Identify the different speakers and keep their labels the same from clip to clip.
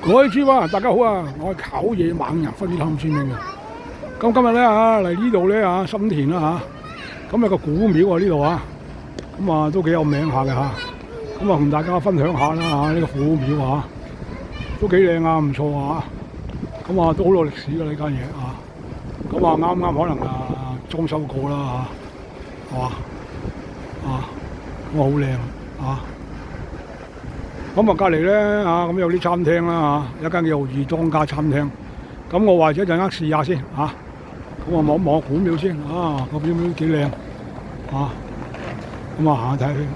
Speaker 1: 各位主啊，大家好啊！我係烤野猛人分探村嘅。咁今日咧嚟呢度咧心田啦咁有個古廟啊呢度咁都幾有名下嘅咁同大家分享下啦呢個古廟都幾靚唔錯咁都好有歷史嘅呢間嘢咁啱啱可能裝修過啦係嘛咁好靚咁隔離咧咁有啲餐廳啦一間叫義莊家餐廳。咁我或者陣間試下先咁我望一望古廟先個廟幾靚咁行下睇先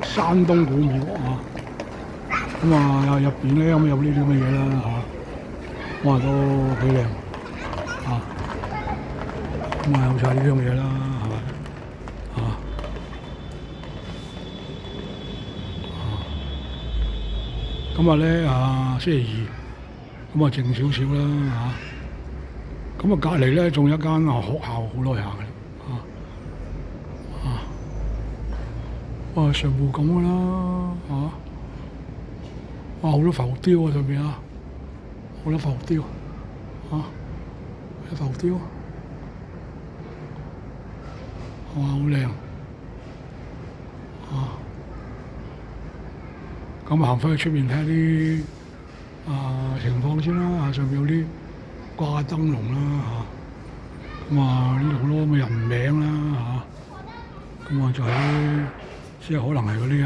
Speaker 1: 山東古廟咁入邊咧有呢啲咁嘅嘢啦都幾靚咁有晒呢啲咁嘅嘢啦係咪今日咧星期二，咁靜少少啦咁隔離咧仲有一間學校好耐下嘅上戶咁嘅啦好多浮雕上邊好多浮雕有浮雕好靚咁行返去出面睇下啲情況先啦上面有啲掛燈籠啦咁呢度好多咁嘅人名啦咁就係即係可能係嗰啲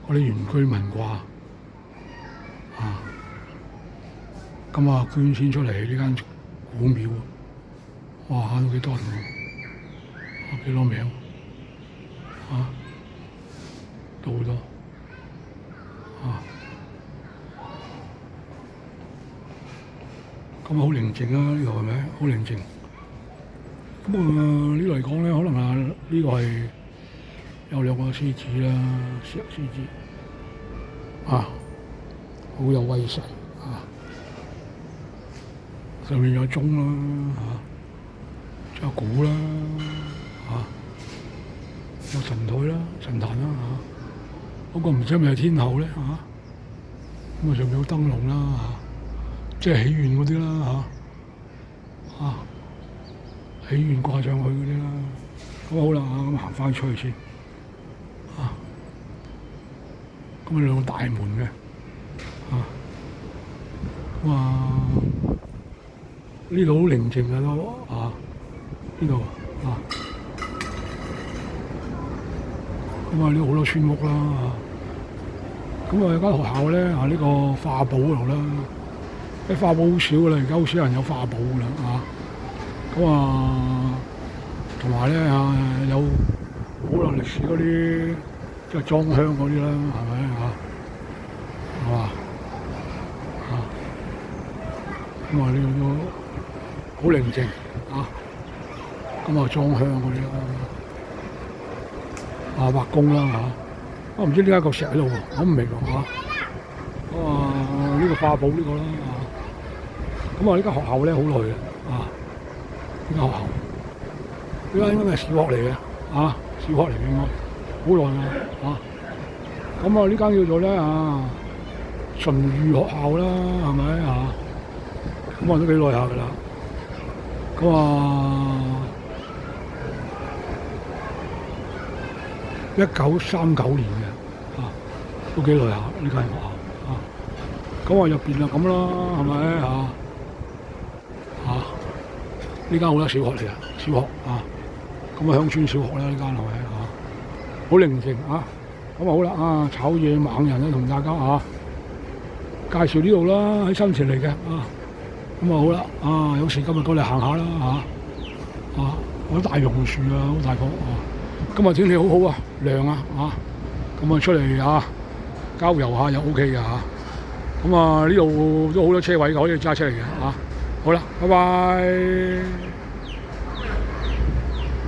Speaker 1: 嗰啲原居民啩咁捐錢出嚟呢間古廟都幾多人幾多名都好多咁好寧靜呢度係咪？好寧靜。咁呢度嚟講咧，可能呢個係有兩個獅子啦，石獅子好有威勢上面有鐘啦仲有鼓啦有神台啦、神壇啦嗰個唔知係咪天后咧咁上面有燈籠啦即係喜願嗰啲啦喜願掛上去嗰啲啦。咁好啦咁行翻出去先咁兩個大門嘅呢度好寧靜嘅都呢度咁呢度好多村屋啦咁有間學校咧呢個化寶嗰度啦。啲化寶好少噶啦，而家好少人有化寶噶啦咁同埋咧有好有歷史嗰啲即係裝香嗰啲啦，係咪係嘛咁呢度都好寧靜咁裝香嗰啲啦畫工啦我唔知點解嚿石喺度喎，我唔明呢個化寶呢個啦呢間學校咧好耐嘅呢間學校呢間應該係小學嚟嘅小學嚟嘅應該好耐啦咁呢間叫做咧純裕學校啦，係咪咁都幾耐下噶啦1939年嘅都幾耐下呢間學校入邊就咁啦，係咪呢間好多小學嚟小學鄉村小學啦，呢間係咪好寧靜咁好啦炒野猛人同大家介紹呢度啦，喺新田嚟嘅好啦有時今日過嚟行下啦好多大榕樹好大棵今日天氣好好涼咁出嚟郊遊下又 OK 嘅咁呢度都好多車位可以揸車嚟嘅好啦，拜拜。